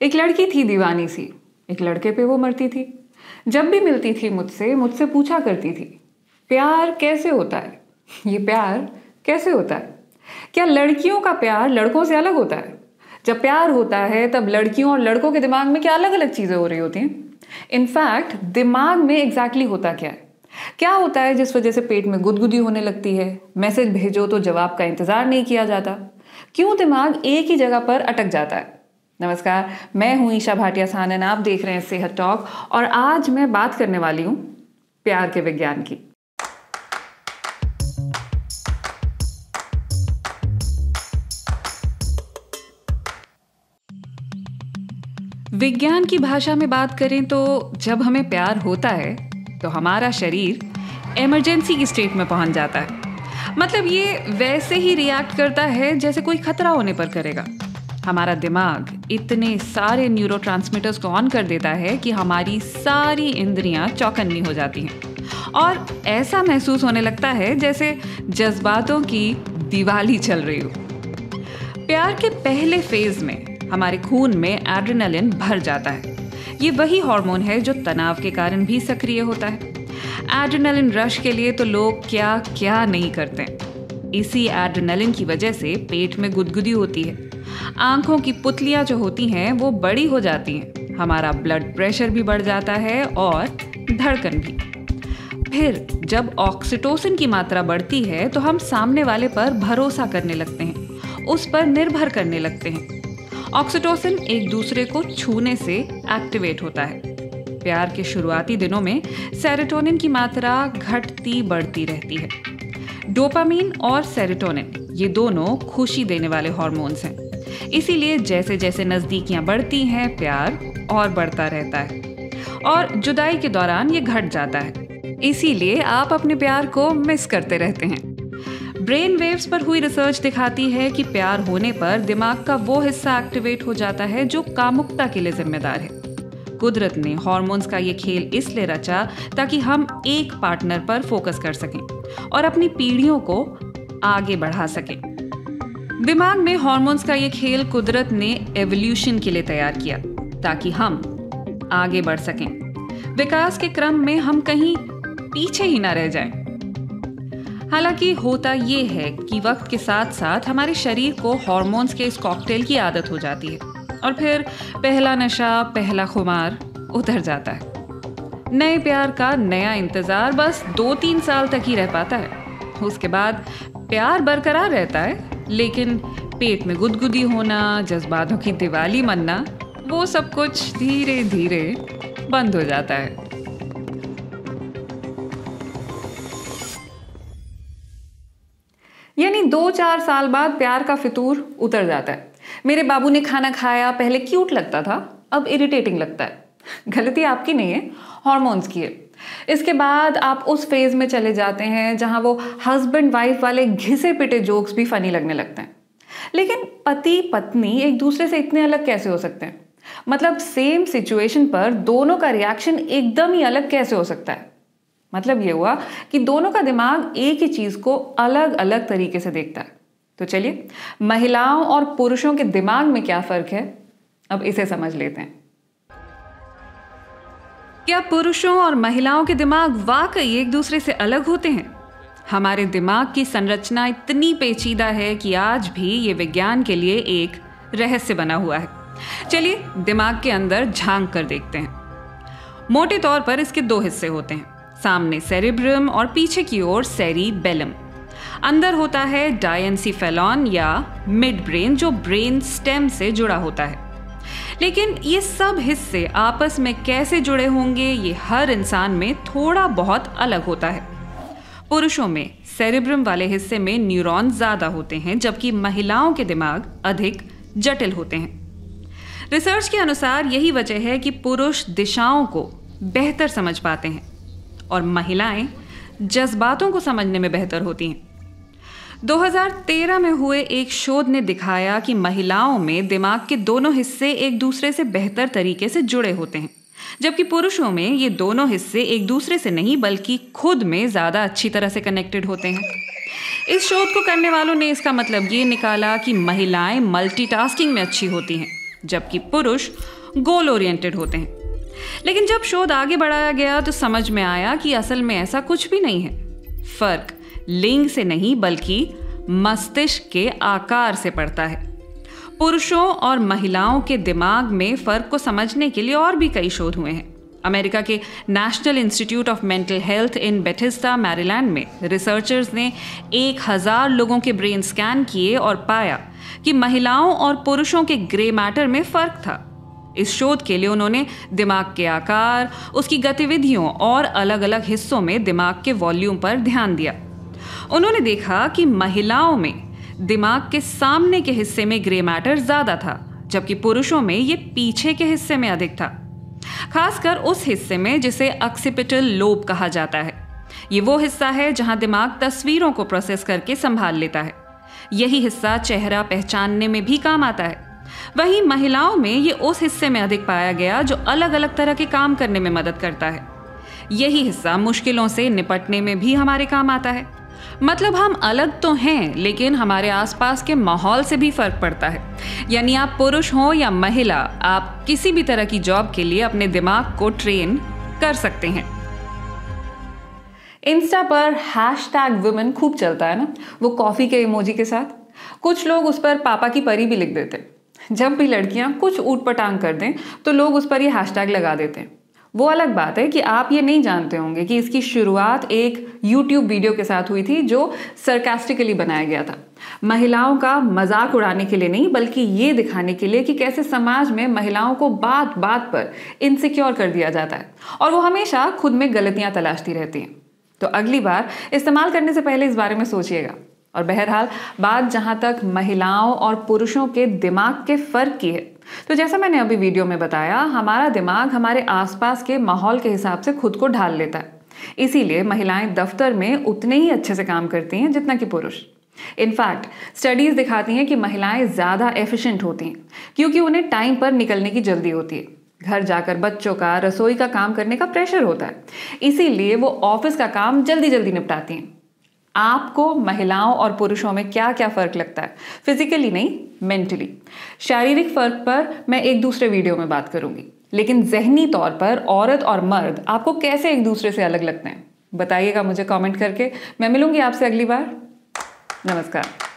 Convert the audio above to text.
एक लड़की थी दीवानी सी, एक लड़के पे वो मरती थी। जब भी मिलती थी मुझसे मुझसे पूछा करती थी, प्यार कैसे होता है? ये प्यार कैसे होता है? क्या लड़कियों का प्यार लड़कों से अलग होता है? जब प्यार होता है तब लड़कियों और लड़कों के दिमाग में क्या अलग अलग चीजें हो रही होती हैं? इनफैक्ट दिमाग में एग्जैक्टली होता क्या है? क्या होता है जिस वजह से पेट में गुदगुदी होने लगती है? मैसेज भेजो तो जवाब का इंतजार नहीं किया जाता। क्यों दिमाग एक ही जगह पर अटक जाता है? नमस्कार, मैं हूं ईशा भाटिया सानन, आप देख रहे हैं सेहत टॉक और आज मैं बात करने वाली हूं प्यार के विज्ञान की। विज्ञान की भाषा में बात करें तो जब हमें प्यार होता है तो हमारा शरीर इमरजेंसी की स्टेट में पहुंच जाता है। मतलब ये वैसे ही रिएक्ट करता है जैसे कोई खतरा होने पर करेगा। हमारा दिमाग इतने सारे न्यूरोट्रांसमीटर्स को ऑन कर देता है कि हमारी सारी इंद्रियां चौकन्नी हो जाती हैं और ऐसा महसूस होने लगता है जैसे जज्बातों की दिवाली चल रही हो। प्यार के पहले फेज में हमारे खून में एड्रेनलिन भर जाता है। ये वही हार्मोन है जो तनाव के कारण भी सक्रिय होता है। एड्रेनलिन रश के लिए तो लोग क्या क्या नहीं करते। इसी एड्रेनलिन की वजह से पेट में गुदगुदी होती है, आंखों की पुतलियां जो होती हैं वो बड़ी हो जाती हैं, हमारा ब्लड प्रेशर भी बढ़ जाता है और धड़कन भी। फिर जब ऑक्सीटोसिन की मात्रा बढ़ती है तो हम सामने वाले पर भरोसा करने लगते हैं, उस पर निर्भर करने लगते हैं। ऑक्सीटोसिन एक दूसरे को छूने से एक्टिवेट होता है। प्यार के शुरुआती दिनों में सेरोटोनिन की मात्रा घटती बढ़ती रहती है। डोपामीन और सेरोटोनिन ये दोनों खुशी देने वाले हार्मोन्स हैं। इसीलिए जैसे जैसे नजदीकियां बढ़ती हैं प्यार और बढ़ता रहता है और जुदाई के दौरान ये घट जाता है। इसीलिए आप अपने प्यार को मिस करते रहते हैं। ब्रेन वेव्स पर हुई रिसर्च दिखाती है कि प्यार होने पर दिमाग का वो हिस्सा एक्टिवेट हो जाता है जो कामुकता के लिए जिम्मेदार है। कुदरत ने हार्मोन्स का ये खेल इसलिए रचा ताकि हम एक पार्टनर पर फोकस कर सकें और अपनी पीढ़ियों को आगे बढ़ा सकें। दिमाग में हार्मोन्स का ये खेल कुदरत ने एवोल्यूशन के लिए तैयार किया ताकि हम आगे बढ़ सकें, विकास के क्रम में हम कहीं पीछे ही ना रह जाएं। हालांकि होता ये है कि वक्त के साथ साथ हमारे शरीर को हार्मोन्स के इस कॉकटेल की आदत हो जाती है और फिर पहला नशा, पहला खुमार उतर जाता है। नए प्यार का नया इंतजार बस 2-3 साल तक ही रह पाता है। उसके बाद प्यार बरकरार रहता है लेकिन पेट में गुदगुदी होना, जज्बातों की दिवाली मनना, वो सब कुछ धीरे धीरे बंद हो जाता है। यानी 2-4 साल बाद प्यार का फितूर उतर जाता है। मेरे बाबू ने खाना खाया, पहले क्यूट लगता था, अब इरिटेटिंग लगता है। गलती आपकी नहीं है, हार्मोन्स की है। इसके बाद आप उस फेज में चले जाते हैं जहां वो हस्बैंड वाइफ वाले घिसे पिटे जोक्स भी फनी लगने लगते हैं। लेकिन पति पत्नी एक दूसरे से इतने अलग कैसे हो सकते हैं? मतलब सेम सिचुएशन पर दोनों का रिएक्शन एकदम ही अलग कैसे हो सकता है? मतलब ये हुआ कि दोनों का दिमाग एक ही चीज को अलग अलग तरीके से देखता है। तो चलिए, महिलाओं और पुरुषों के दिमाग में क्या फर्क है, अब इसे समझ लेते हैं। क्या पुरुषों और महिलाओं के दिमाग वाकई एक दूसरे से अलग होते हैं? हमारे दिमाग की संरचना इतनी पेचीदा है कि आज भी ये विज्ञान के लिए एक रहस्य बना हुआ है। चलिए दिमाग के अंदर झांक कर देखते हैं। मोटे तौर पर इसके 2 हिस्से होते हैं, सामने सेरिब्रम और पीछे की ओर सेरिबेलम। अंदर होता है डायेंसिफेलॉन या मिड ब्रेन जो ब्रेन स्टेम से जुड़ा होता है। लेकिन ये सब हिस्से आपस में कैसे जुड़े होंगे ये हर इंसान में थोड़ा बहुत अलग होता है। पुरुषों में सेरिब्रम वाले हिस्से में न्यूरॉन ज्यादा होते हैं जबकि महिलाओं के दिमाग अधिक जटिल होते हैं। रिसर्च के अनुसार यही वजह है कि पुरुष दिशाओं को बेहतर समझ पाते हैं और महिलाएं जज्बातों को समझने में बेहतर होती हैं। 2013 में हुए एक शोध ने दिखाया कि महिलाओं में दिमाग के दोनों हिस्से एक दूसरे से बेहतर तरीके से जुड़े होते हैं, जबकि पुरुषों में ये दोनों हिस्से एक दूसरे से नहीं बल्कि खुद में ज़्यादा अच्छी तरह से कनेक्टेड होते हैं। इस शोध को करने वालों ने इसका मतलब ये निकाला कि महिलाएं मल्टीटास्किंग में अच्छी होती हैं जबकि पुरुष गोल ओरिएंटेड होते हैं। लेकिन जब शोध आगे बढ़ाया गया तो समझ में आया कि असल में ऐसा कुछ भी नहीं है। फर्क लिंग से नहीं बल्कि मस्तिष्क के आकार से पड़ता है। पुरुषों और महिलाओं के दिमाग में फर्क को समझने के लिए और भी कई शोध हुए हैं। अमेरिका के national institute of mental health in Bethesda, Maryland में रिसर्चर्स ने 1000 लोगों के ब्रेन स्कैन किए और पाया कि महिलाओं और पुरुषों के ग्रे मैटर में फर्क था। इस शोध के लिए उन्होंने दिमाग के आकार, उसकी गतिविधियों और अलग अलग हिस्सों में दिमाग के वॉल्यूम पर ध्यान दिया। उन्होंने देखा कि महिलाओं में दिमाग के सामने के हिस्से में ग्रे मैटर ज्यादा था, जबकि पुरुषों में ये पीछे के हिस्से में अधिक था, खासकर उस हिस्से में जिसे ऑक्सीपिटल लोब कहा जाता है। ये वो हिस्सा है जहां दिमाग तस्वीरों को प्रोसेस करके संभाल लेता है। यही हिस्सा चेहरा पहचानने में भी काम आता है। वहीं महिलाओं में ये उस हिस्से में अधिक पाया गया जो अलग अलग तरह के काम करने में मदद करता है। यही हिस्सा मुश्किलों से निपटने में भी हमारे काम आता है। मतलब हम अलग तो हैं, लेकिन हमारे आसपास के माहौल से भी फर्क पड़ता है। यानी आप पुरुष हो या महिला, आप किसी भी तरह की जॉब के लिए अपने दिमाग को ट्रेन कर सकते हैं। इंस्टा पर #women खूब चलता है ना, वो कॉफी के इमोजी के साथ। कुछ लोग उस पर पापा की परी भी लिख देते हैं। जब भी लड़कियां कुछ ऊट-पटांग कर दें तो लोग उस पर ये हैशटैग लगा देते हैं। वो अलग बात है कि आप ये नहीं जानते होंगे कि इसकी शुरुआत एक YouTube वीडियो के साथ हुई थी जो सरकास्टिकली बनाया गया था। महिलाओं का मजाक उड़ाने के लिए नहीं, बल्कि ये दिखाने के लिए कि कैसे समाज में महिलाओं को बात बात पर इनसिक्योर कर दिया जाता है और वो हमेशा खुद में गलतियां तलाशती रहती हैं। तो अगली बार इस्तेमाल करने से पहले इस बारे में सोचिएगा। और बहरहाल बात जहां तक महिलाओं और पुरुषों के दिमाग के फर्क की है, तो जैसा मैंने अभी वीडियो में बताया, हमारा दिमाग हमारे आसपास के माहौल के हिसाब से खुद को ढाल लेता है। इसीलिए महिलाएं दफ्तर में उतने ही अच्छे से काम करती हैं जितना कि पुरुष। इनफैक्ट स्टडीज दिखाती हैं कि महिलाएं ज्यादा एफिशिएंट होती हैं क्योंकि उन्हें टाइम पर निकलने की जल्दी होती है। घर जाकर बच्चों का, रसोई का काम करने का प्रेशर होता है, इसीलिए वो ऑफिस का काम जल्दी जल्दी निपटाती हैं। आपको महिलाओं और पुरुषों में क्या क्या फर्क लगता है? फिजिकली नहीं, मेंटली। शारीरिक फर्क पर मैं एक दूसरे वीडियो में बात करूंगी, लेकिन जहनी तौर पर औरत और मर्द आपको कैसे एक दूसरे से अलग लगते हैं, बताइएगा मुझे कमेंट करके। मैं मिलूंगी आपसे अगली बार। नमस्कार।